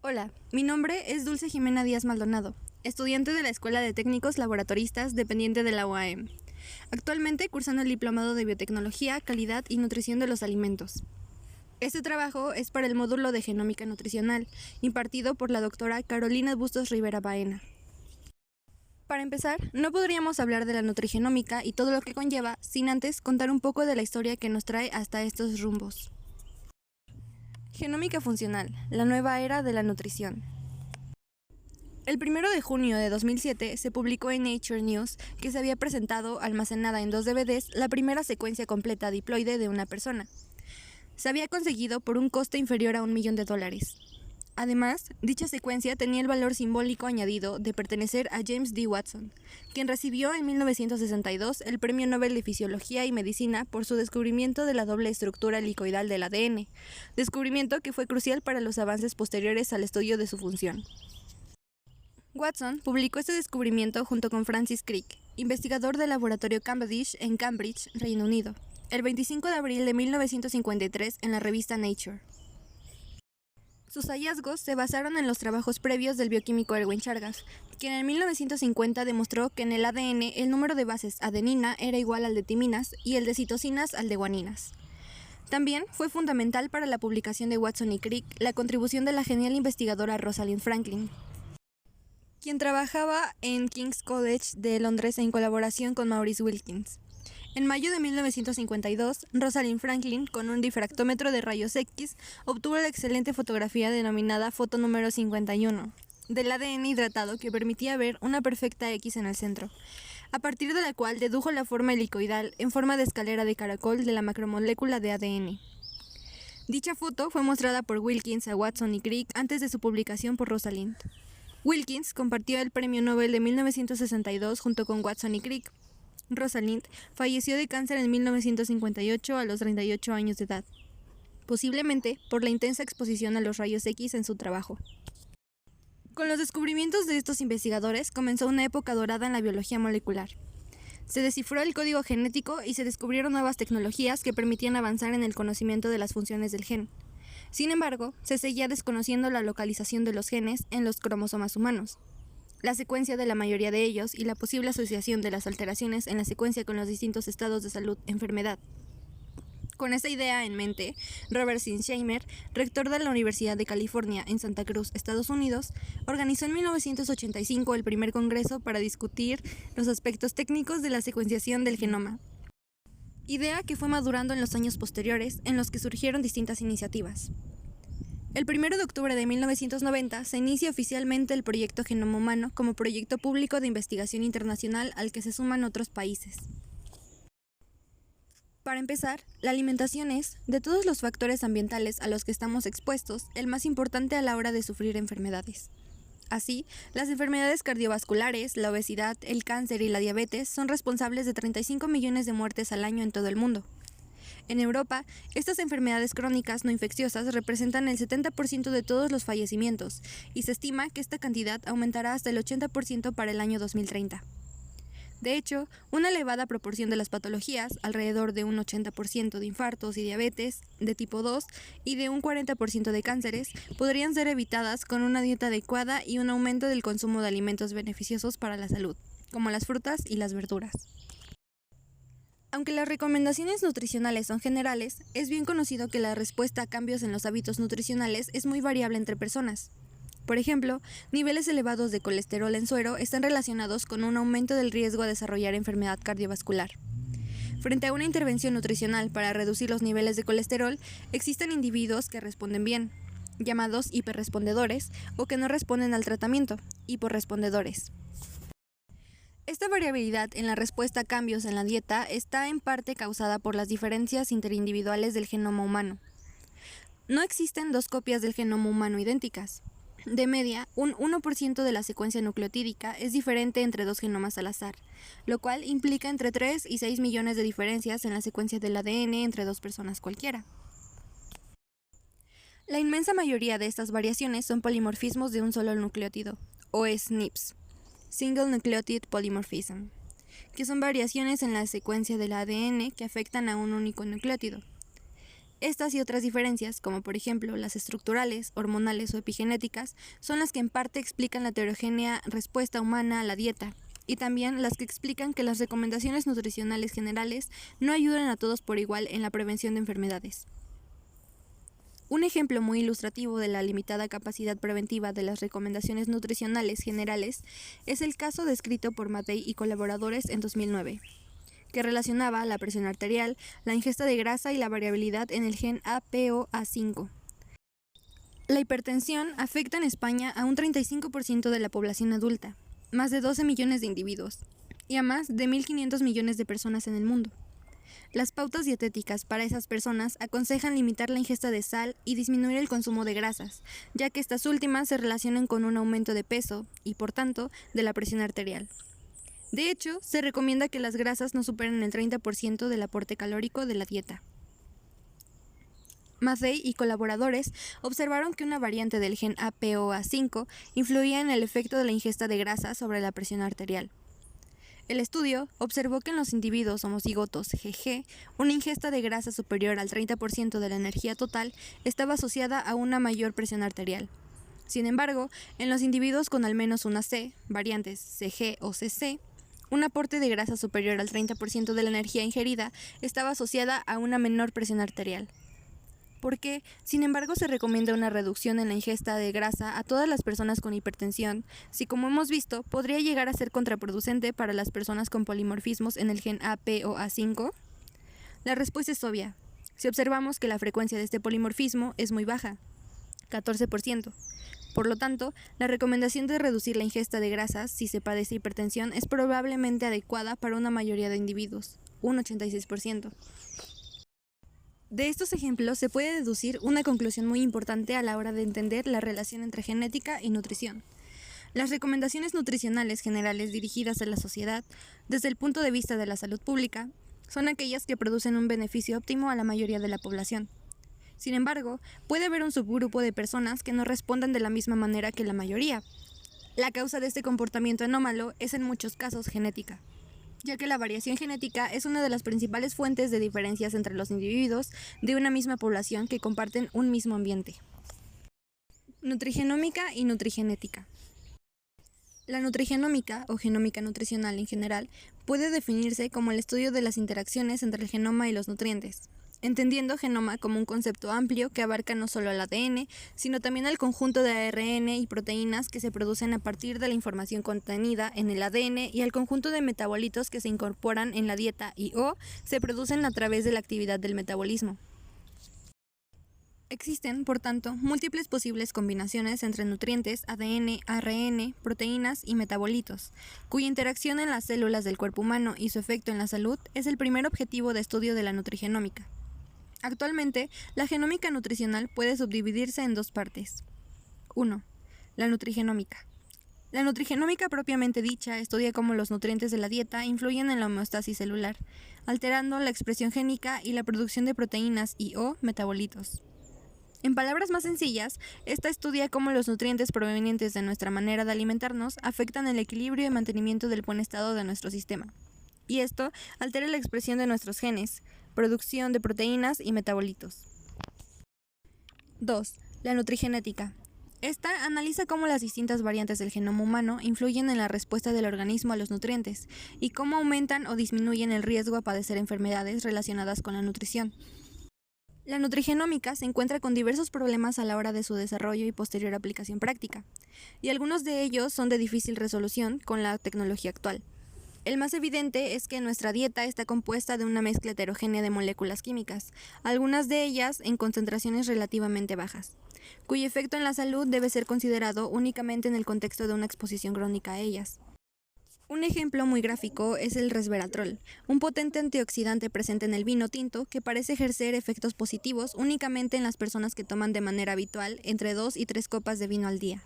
Hola, mi nombre es Dulce Jimena Díaz Maldonado, estudiante de la Escuela de Técnicos Laboratoristas dependiente de la UAM. Actualmente cursando el Diplomado de Biotecnología, Calidad y Nutrición de los Alimentos. Este trabajo es para el módulo de Genómica Nutricional, impartido por la doctora Carolina Bustos Rivera Baena. Para empezar, no podríamos hablar de la nutrigenómica y todo lo que conlleva sin antes contar un poco de la historia que nos trae hasta estos rumbos. Genómica funcional, la nueva era de la nutrición. El 1 de junio de 2007 se publicó en Nature News que se había presentado, almacenada en 2 DVDs, la primera secuencia completa diploide de una persona. Se había conseguido por un coste inferior a $1 millón. Además, dicha secuencia tenía el valor simbólico añadido de pertenecer a James D. Watson, quien recibió en 1962 el Premio Nobel de Fisiología y Medicina por su descubrimiento de la doble estructura helicoidal del ADN, descubrimiento que fue crucial para los avances posteriores al estudio de su función. Watson publicó este descubrimiento junto con Francis Crick, investigador del laboratorio Cavendish en Cambridge, Reino Unido, el 25 de abril de 1953 en la revista Nature. Sus hallazgos se basaron en los trabajos previos del bioquímico Erwin Chargaff, quien en 1950 demostró que en el ADN el número de bases adenina era igual al de timinas y el de citosinas al de guaninas. También fue fundamental para la publicación de Watson y Crick la contribución de la genial investigadora Rosalind Franklin, quien trabajaba en King's College de Londres en colaboración con Maurice Wilkins. En mayo de 1952, Rosalind Franklin, con un difractómetro de rayos X, obtuvo la excelente fotografía denominada foto número 51, del ADN hidratado que permitía ver una perfecta X en el centro, a partir de la cual dedujo la forma helicoidal en forma de escalera de caracol de la macromolécula de ADN. Dicha foto fue mostrada por Wilkins a Watson y Crick antes de su publicación por Rosalind. Wilkins compartió el Premio Nobel de 1962 junto con Watson y Crick. Rosalind falleció de cáncer en 1958 a los 38 años de edad, posiblemente por la intensa exposición a los rayos X en su trabajo. Con los descubrimientos de estos investigadores comenzó una época dorada en la biología molecular. Se descifró el código genético y se descubrieron nuevas tecnologías que permitían avanzar en el conocimiento de las funciones del gen. Sin embargo, se seguía desconociendo la localización de los genes en los cromosomas humanos, la secuencia de la mayoría de ellos y la posible asociación de las alteraciones en la secuencia con los distintos estados de salud, enfermedad. Con esta idea en mente, Robert Sinclair, rector de la Universidad de California en Santa Cruz, Estados Unidos, organizó en 1985 el primer congreso para discutir los aspectos técnicos de la secuenciación del genoma, idea que fue madurando en los años posteriores, en los que surgieron distintas iniciativas. El 1 de octubre de 1990 se inicia oficialmente el Proyecto Genoma Humano como proyecto público de investigación internacional al que se suman otros países. Para empezar, la alimentación es, de todos los factores ambientales a los que estamos expuestos, el más importante a la hora de sufrir enfermedades. Así, las enfermedades cardiovasculares, la obesidad, el cáncer y la diabetes son responsables de 35 millones de muertes al año en todo el mundo. En Europa, estas enfermedades crónicas no infecciosas representan el 70% de todos los fallecimientos, y se estima que esta cantidad aumentará hasta el 80% para el año 2030. De hecho, una elevada proporción de las patologías, alrededor de un 80% de infartos y diabetes de tipo 2 y de un 40% de cánceres, podrían ser evitadas con una dieta adecuada y un aumento del consumo de alimentos beneficiosos para la salud, como las frutas y las verduras. Aunque las recomendaciones nutricionales son generales, es bien conocido que la respuesta a cambios en los hábitos nutricionales es muy variable entre personas. Por ejemplo, niveles elevados de colesterol en suero están relacionados con un aumento del riesgo a desarrollar enfermedad cardiovascular. Frente a una intervención nutricional para reducir los niveles de colesterol, existen individuos que responden bien, llamados hiperrespondedores, o que no responden al tratamiento, hiporrespondedores. Esta variabilidad en la respuesta a cambios en la dieta está en parte causada por las diferencias interindividuales del genoma humano. No existen dos copias del genoma humano idénticas. De media, un 1% de la secuencia nucleotídica es diferente entre dos genomas al azar, lo cual implica entre 3 y 6 millones de diferencias en la secuencia del ADN entre dos personas cualquiera. La inmensa mayoría de estas variaciones son polimorfismos de un solo nucleótido, o SNPs. Single Nucleotide Polymorphism, que son variaciones en la secuencia del ADN que afectan a un único nucleótido. Estas y otras diferencias, como por ejemplo las estructurales, hormonales o epigenéticas, son las que en parte explican la heterogénea respuesta humana a la dieta, y también las que explican que las recomendaciones nutricionales generales no ayudan a todos por igual en la prevención de enfermedades. Un ejemplo muy ilustrativo de la limitada capacidad preventiva de las recomendaciones nutricionales generales es el caso descrito por Mattei y colaboradores en 2009, que relacionaba la presión arterial, la ingesta de grasa y la variabilidad en el gen APOA5. La hipertensión afecta en España a un 35% de la población adulta, más de 12 millones de individuos, y a más de 1.500 millones de personas en el mundo. Las pautas dietéticas para esas personas aconsejan limitar la ingesta de sal y disminuir el consumo de grasas, ya que estas últimas se relacionan con un aumento de peso y, por tanto, de la presión arterial. De hecho, se recomienda que las grasas no superen el 30% del aporte calórico de la dieta. Mattei y colaboradores observaron que una variante del gen APOA5 influía en el efecto de la ingesta de grasa sobre la presión arterial. El estudio observó que en los individuos homocigotos GG, una ingesta de grasa superior al 30% de la energía total estaba asociada a una mayor presión arterial. Sin embargo, en los individuos con al menos una C, variantes CG o CC, un aporte de grasa superior al 30% de la energía ingerida estaba asociada a una menor presión arterial. ¿Por qué? Sin embargo, se recomienda una reducción en la ingesta de grasa a todas las personas con hipertensión, si como hemos visto, podría llegar a ser contraproducente para las personas con polimorfismos en el gen APOA5. La respuesta es obvia. Si observamos que la frecuencia de este polimorfismo es muy baja, 14%. Por lo tanto, la recomendación de reducir la ingesta de grasas si se padece hipertensión es probablemente adecuada para una mayoría de individuos, un 86%. De estos ejemplos se puede deducir una conclusión muy importante a la hora de entender la relación entre genética y nutrición. Las recomendaciones nutricionales generales dirigidas a la sociedad, desde el punto de vista de la salud pública, son aquellas que producen un beneficio óptimo a la mayoría de la población. Sin embargo, puede haber un subgrupo de personas que no respondan de la misma manera que la mayoría. La causa de este comportamiento anómalo es en muchos casos genética, ya que la variación genética es una de las principales fuentes de diferencias entre los individuos de una misma población que comparten un mismo ambiente. Nutrigenómica y nutrigenética. La nutrigenómica, o genómica nutricional en general, puede definirse como el estudio de las interacciones entre el genoma y los nutrientes, entendiendo genoma como un concepto amplio que abarca no solo el ADN, sino también el conjunto de ARN y proteínas que se producen a partir de la información contenida en el ADN y el conjunto de metabolitos que se incorporan en la dieta y o se producen a través de la actividad del metabolismo. Existen, por tanto, múltiples posibles combinaciones entre nutrientes, ADN, ARN, proteínas y metabolitos, cuya interacción en las células del cuerpo humano y su efecto en la salud es el primer objetivo de estudio de la nutrigenómica. Actualmente, la genómica nutricional puede subdividirse en dos partes. 1. La nutrigenómica. La nutrigenómica propiamente dicha estudia cómo los nutrientes de la dieta influyen en la homeostasis celular, alterando la expresión génica y la producción de proteínas y o metabolitos. En palabras más sencillas, esta estudia cómo los nutrientes provenientes de nuestra manera de alimentarnos afectan el equilibrio y mantenimiento del buen estado de nuestro sistema. Y esto altera la expresión de nuestros genes, producción de proteínas y metabolitos. 2. La nutrigenética. Esta analiza cómo las distintas variantes del genoma humano influyen en la respuesta del organismo a los nutrientes y cómo aumentan o disminuyen el riesgo a padecer enfermedades relacionadas con la nutrición. La nutrigenómica se encuentra con diversos problemas a la hora de su desarrollo y posterior aplicación práctica, y algunos de ellos son de difícil resolución con la tecnología actual. El más evidente es que nuestra dieta está compuesta de una mezcla heterogénea de moléculas químicas, algunas de ellas en concentraciones relativamente bajas, cuyo efecto en la salud debe ser considerado únicamente en el contexto de una exposición crónica a ellas. Un ejemplo muy gráfico es el resveratrol, un potente antioxidante presente en el vino tinto que parece ejercer efectos positivos únicamente en las personas que toman de manera habitual entre 2 y 3 copas de vino al día.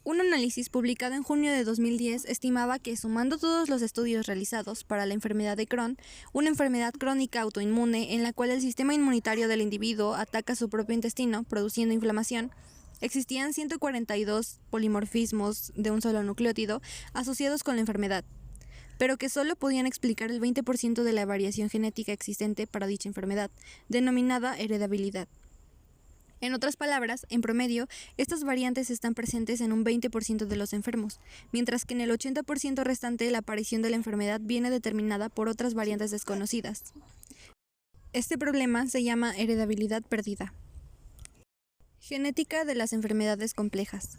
Un análisis publicado en junio de 2010 estimaba que, sumando todos los estudios realizados para la enfermedad de Crohn, una enfermedad crónica autoinmune en la cual el sistema inmunitario del individuo ataca su propio intestino, produciendo inflamación, existían 142 polimorfismos de un solo nucleótido asociados con la enfermedad. pero que solo podían explicar el 20% de la variación genética existente para dicha enfermedad, denominada heredabilidad. En otras palabras, en promedio, estas variantes están presentes en un 20% de los enfermos, mientras que en el 80% restante la aparición de la enfermedad viene determinada por otras variantes desconocidas. Este problema se llama heredabilidad perdida. Genética de las enfermedades complejas.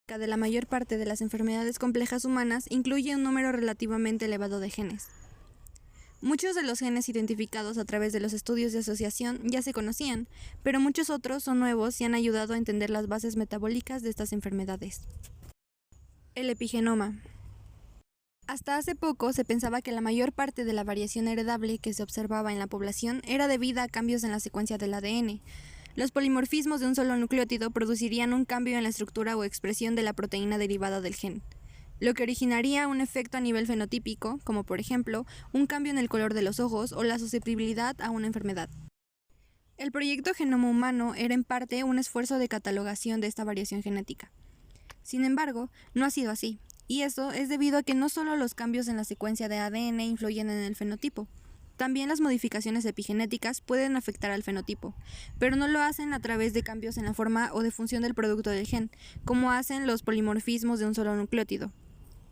De la mayor parte de las enfermedades complejas humanas incluye un número relativamente elevado de genes. Muchos de los genes identificados a través de los estudios de asociación ya se conocían, pero muchos otros son nuevos y han ayudado a entender las bases metabólicas de estas enfermedades. El epigenoma. Hasta hace poco se pensaba que la mayor parte de la variación heredable que se observaba en la población era debida a cambios en la secuencia del ADN. Los polimorfismos de un solo nucleótido producirían un cambio en la estructura o expresión de la proteína derivada del gen, lo que originaría un efecto a nivel fenotípico, como por ejemplo, un cambio en el color de los ojos o la susceptibilidad a una enfermedad. El proyecto Genoma Humano era en parte un esfuerzo de catalogación de esta variación genética. Sin embargo, no ha sido así, y eso es debido a que no solo los cambios en la secuencia de ADN influyen en el fenotipo, también las modificaciones epigenéticas pueden afectar al fenotipo, pero no lo hacen a través de cambios en la forma o de función del producto del gen, como hacen los polimorfismos de un solo nucleótido.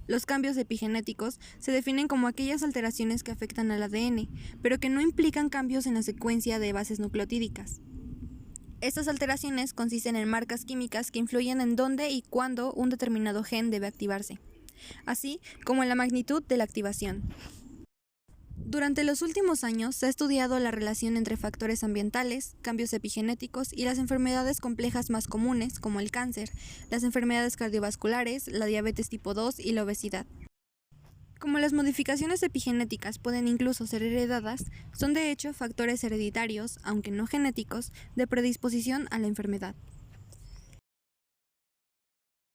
Los cambios epigenéticos se definen como aquellas alteraciones que afectan al ADN, pero que no implican cambios en la secuencia de bases nucleotídicas. Estas alteraciones consisten en marcas químicas que influyen en dónde y cuándo un determinado gen debe activarse, así como en la magnitud de la activación. Durante los últimos años se ha estudiado la relación entre factores ambientales, cambios epigenéticos y las enfermedades complejas más comunes, como el cáncer, las enfermedades cardiovasculares, la diabetes tipo 2 y la obesidad. Como las modificaciones epigenéticas pueden incluso ser heredadas, son de hecho factores hereditarios, aunque no genéticos, de predisposición a la enfermedad.